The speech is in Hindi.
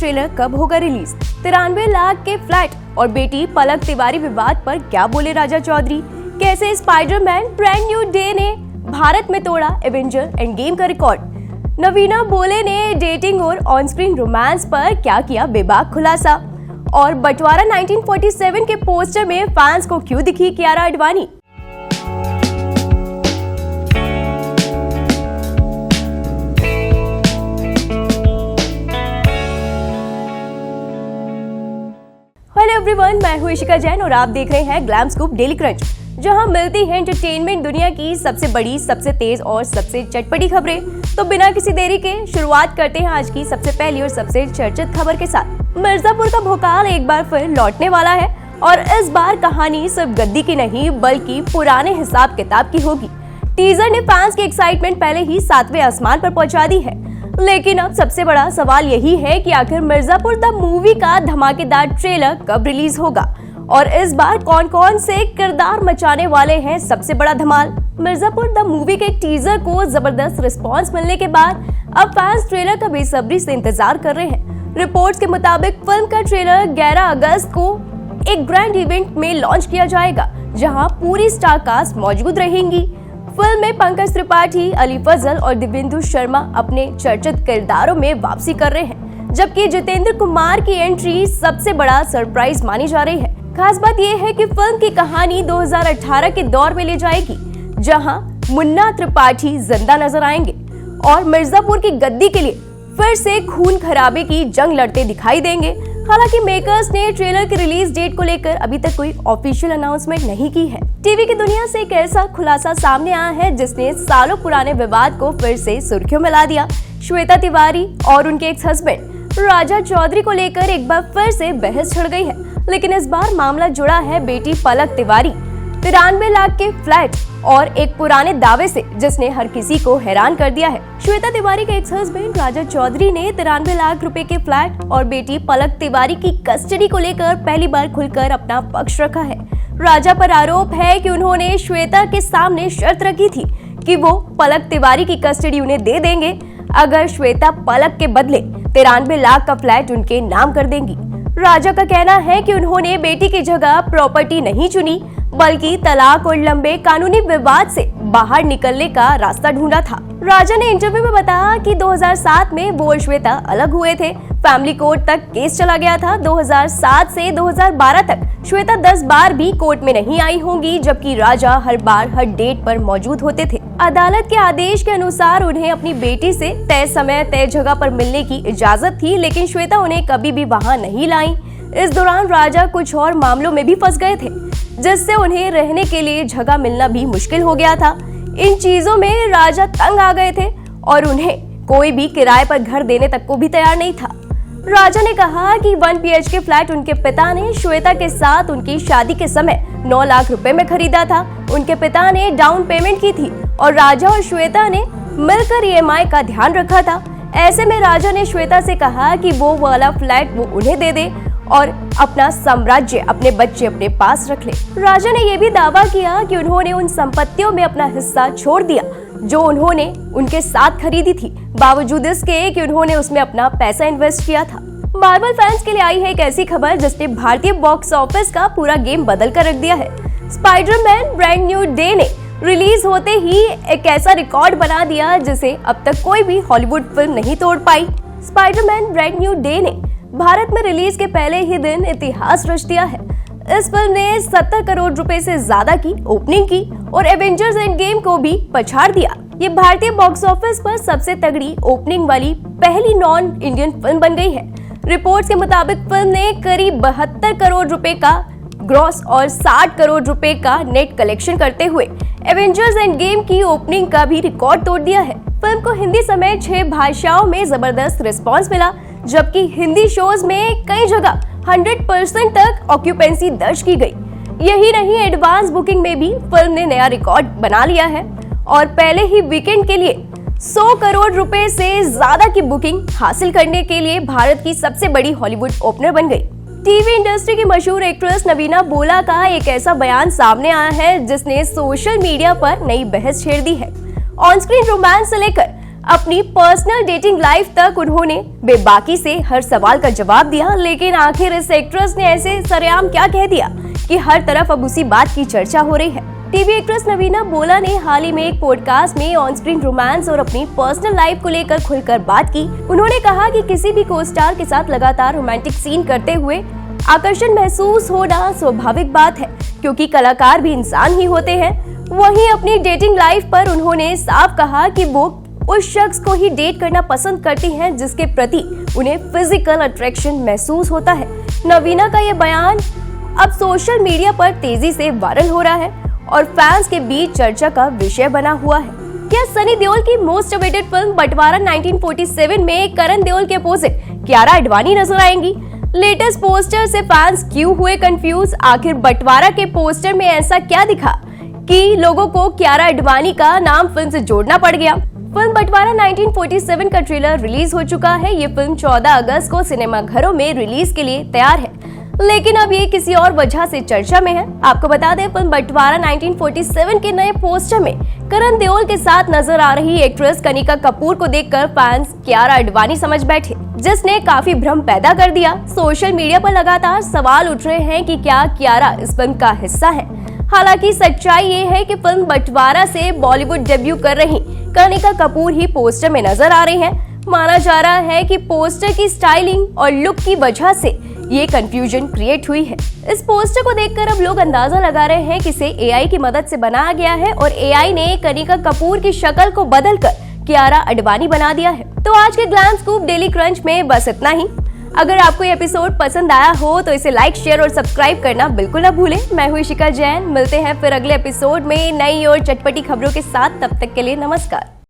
ट्रेलर कब होगा रिलीज? 93 लाख के फ्लैट और बेटी पलक तिवारी विवाद पर क्या बोले राजा चौधरी? कैसे स्पाइडरमैन ब्रांड न्यू डे ने भारत में तोड़ा एवेंजर एंड गेम का रिकॉर्ड? नवीना बोले ने डेटिंग और ऑन स्क्रीन रोमांस पर क्या किया बेबाक खुलासा? और बंटवारा 1947 के पोस्टर में फैंस को क्यों दिखी कियारा आडवाणी? हेलो एवरीवन, मैं हूं इशिका जैन और आप देख रहे हैं ग्लैम स्कूप डेली क्रंच, जहां मिलती है एंटरटेनमेंट दुनिया की सबसे बड़ी, सबसे तेज और सबसे चटपटी खबरें। तो बिना किसी देरी के शुरुआत करते हैं आज की सबसे पहली और सबसे चर्चित खबर के साथ। मिर्जापुर का भोकाल एक बार फिर लौटने वाला है और इस बार कहानी सिर्फ गद्दी की नहीं बल्कि पुराने हिसाब किताब की होगी। टीजर ने फैंस की एक्साइटमेंट पहले ही 7वें आसमान पर पहुंचा दी है, लेकिन अब सबसे बड़ा सवाल यही है कि आखिर मिर्जापुर द मूवी का धमाकेदार ट्रेलर कब रिलीज होगा और इस बार कौन कौन से किरदार मचाने वाले हैं सबसे बड़ा धमाल। मिर्जापुर द मूवी के टीजर को जबरदस्त रिस्पांस मिलने के बाद अब फैंस ट्रेलर का बेसब्री से इंतजार कर रहे हैं। रिपोर्ट्स के मुताबिक फिल्म का ट्रेलर 11 अगस्त को एक ग्रैंड इवेंट में लॉन्च किया जाएगा, जहां पूरी स्टार कास्ट मौजूद रहेंगी। फिल्म में पंकज त्रिपाठी, अली फजल और दिव्येंदु शर्मा अपने चर्चित किरदारों में वापसी कर रहे हैं, जबकि जितेंद्र कुमार की एंट्री सबसे बड़ा सरप्राइज मानी जा रही है। खास बात यह है कि फिल्म की कहानी 2018 के दौर में ले जाएगी, जहां मुन्ना त्रिपाठी जिंदा नजर आएंगे और मिर्जापुर की गद्दी के लिए फिर से खून खराबे की जंग लड़ते दिखाई देंगे। हालांकि मेकर्स ने ट्रेलर की रिलीज डेट को लेकर अभी तक कोई ऑफिशियल अनाउंसमेंट नहीं की है। टीवी की दुनिया से एक ऐसा खुलासा सामने आया है जिसने सालों पुराने विवाद को फिर से सुर्खियों में ला दिया। श्वेता तिवारी और उनके एक्स हस्बैंड राजा चौधरी को लेकर एक बार फिर से बहस छिड़ गई है, लेकिन इस बार मामला जुड़ा है बेटी पलक तिवारी 93 लाख के फ्लैट और एक पुराने दावे से जिसने हर किसी को हैरान कर दिया है। श्वेता तिवारी के एक्स हस्बैंड राजा चौधरी ने 93 लाख रुपए के फ्लैट और बेटी पलक तिवारी की कस्टडी को लेकर पहली बार खुलकर अपना पक्ष रखा है। राजा पर आरोप है कि उन्होंने श्वेता के सामने शर्त रखी थी कि वो पलक तिवारी की कस्टडी उन्हें दे देंगे अगर श्वेता पलक के बदले 93 लाख का फ्लैट उनके नाम कर देंगी। राजा का कहना है कि उन्होंने बेटी की जगह प्रॉपर्टी नहीं चुनी बल्कि तलाक और लंबे कानूनी विवाद से बाहर निकलने का रास्ता ढूंढा था। राजा ने इंटरव्यू में बताया कि 2007 में वो और श्वेता अलग हुए थे। फैमिली कोर्ट तक केस चला गया था। 2007 से 2012 तक श्वेता 10 बार भी कोर्ट में नहीं आई होंगी, जबकि राजा हर बार हर डेट पर मौजूद होते थे। अदालत के आदेश के अनुसार उन्हें अपनी बेटी से तय समय तय जगह पर मिलने की इजाजत थी, लेकिन श्वेता उन्हें कभी भी वहां नहीं लाई। इस दौरान राजा कुछ और मामलों में भी फंस गए थे, जिससे उन्हें रहने के लिए जगह मिलना भी मुश्किल हो गया था। इन चीजों में राजा तंग आ गए थे और उन्हें कोई भी किराए पर घर देने तक को भी तैयार नहीं था। राजा ने कहा कि 1 BHK फ्लैट उनके पिता ने श्वेता के साथ उनकी शादी के समय 9 लाख रुपए में खरीदा था। उनके पिता ने डाउन पेमेंट की थी और राजा और श्वेता ने मिलकर EMI का ध्यान रखा था। ऐसे में राजा ने श्वेता से कहा कि वो वाला फ्लैट वो उन्हें दे दे और अपना साम्राज्य, अपने बच्चे अपने पास रख ले। राजा ने यह भी दावा किया कि उन्होंने उन संपत्तियों में अपना हिस्सा छोड़ दिया जो उन्होंने उनके साथ खरीदी थी, बावजूद इसके कि उन्होंने उसमें अपना पैसा इन्वेस्ट किया था। मार्वल फैंस के लिए आई है एक ऐसी खबर जिसने भारतीय बॉक्स ऑफिस का पूरा गेम बदल कर रख दिया है। स्पाइडरमैन ब्रांड न्यू डे ने रिलीज होते ही एक ऐसा रिकॉर्ड बना दिया जिसे अब तक कोई भी हॉलीवुड फिल्म नहीं तोड़ पाई। स्पाइडरमैन ब्रांड न्यू डे ने भारत में रिलीज के पहले ही दिन इतिहास रच दिया है। इस फिल्म ने 70 करोड़ रुपए से ज्यादा की ओपनिंग की और एवेंजर्स एंड गेम को भी पछाड़ दिया। ये भारतीय बॉक्स ऑफिस पर सबसे तगड़ी ओपनिंग वाली पहली नॉन इंडियन फिल्म बन गई है। रिपोर्ट्स के मुताबिक फिल्म ने करीब 72 करोड़ रुपए का ग्रॉस और 60 करोड़ रुपए का नेट कलेक्शन करते हुए एवेंजर्स एंड गेम की ओपनिंग का भी रिकॉर्ड तोड़ दिया है। फिल्म को हिंदी समेत 6 भाषाओं में जबरदस्त रिस्पांस मिला, जबकि हिंदी शोज में कई जगह 100% तक ऑक्यूपेंसी दर्ज की गई। यही नहीं, एडवांस बुकिंग में भी फिल्म ने नया रिकॉर्ड बना लिया है और पहले ही वीकेंड के लिए 100 करोड़ रुपए से ज्यादा की बुकिंग हासिल करने के लिए भारत की सबसे बड़ी हॉलीवुड ओपनर बन गई। टीवी इंडस्ट्री की मशहूर एक्ट्रेस नवीना बोला का एक ऐसा बयान सामने आया है जिसने सोशल मीडिया पर नई बहस छेड़ दी है। ऑन स्क्रीन रोमांस से लेकर अपनी पर्सनल डेटिंग लाइफ तक उन्होंने बेबाकी से हर सवाल का जवाब दिया। लेकिन आखिर इस एक्ट्रेस ने ऐसे सरेआम क्या कह दिया कि हर तरफ अब उसी बात की चर्चा हो रही है। टीवी एक्ट्रेस नवीना बोला ने हाल ही में एक पॉडकास्ट में ऑन स्क्रीन रोमांस और अपनी पर्सनल लाइफ को लेकर खुलकर बात की। उन्होंने कहा कि किसी भी को स्टार के साथ लगातार रोमांटिक सीन करते हुए आकर्षण महसूस होना स्वाभाविक बात है, क्योंकि कलाकार भी इंसान ही होते हैं। वहीं अपनी डेटिंग लाइफ पर उन्होंने साफ कहा कि वो उस शख्स को ही डेट करना पसंद करती हैं जिसके प्रति उन्हें फिजिकल अट्रैक्शन महसूस होता है। नवीना का ये बयान अब सोशल मीडिया पर तेजी से वायरल हो रहा है और फैंस के बीच चर्चा का विषय बना हुआ है। क्या सनी देओल की मोस्ट अवेटेड फिल्म बंटवारा 1947 में करण देओल के अपोजिट कियारा आडवाणी नजर आएंगी? लेटेस्ट पोस्टर से फैंस क्यों हुए कंफ्यूज? आखिर बंटवारा के पोस्टर में ऐसा क्या दिखा कि लोगों को कियारा आडवाणी का नाम फिल्म से जोड़ना पड़ गया? फिल्म बंटवारा 1947 का ट्रेलर रिलीज हो चुका है। ये फिल्म 14 अगस्त को सिनेमाघरों में रिलीज के लिए तैयार है, लेकिन अब ये किसी और वजह से चर्चा में है। आपको बता दें, फिल्म बंटवारा 1947 के नए पोस्टर में करण देओल के साथ नजर आ रही एक्ट्रेस कनिका कपूर को देखकर फैंस कियारा आडवाणी समझ बैठे, जिसने काफी भ्रम पैदा कर दिया। सोशल मीडिया पर लगातार सवाल उठ रहे हैं कि क्या कियारा इस फिल्म का हिस्सा है। हालांकि सच्चाई ये है कि फिल्म बंटवारा से बॉलीवुड डेब्यू कर रही कनिका कपूर ही पोस्टर में नजर आ रही हैं। माना जा रहा है कि पोस्टर की स्टाइलिंग और लुक की वजह से ये कंफ्यूजन क्रिएट हुई है। इस पोस्टर को देखकर अब लोग अंदाजा लगा रहे हैं कि इसे एआई की मदद से बनाया गया है और एआई ने कनिका कपूर की शक्ल को बदलकर कियारा आडवाणी बना दिया है। तो आज के ग्लैम स्कूप डेली क्रंच में बस इतना ही। अगर आपको ये एपिसोड पसंद आया हो तो इसे लाइक, शेयर और सब्सक्राइब करना बिल्कुल ना भूलें। मैं हूँ इशिका जैन। मिलते हैं फिर अगले एपिसोड में नई और चटपटी खबरों के साथ। तब तक के लिए नमस्कार।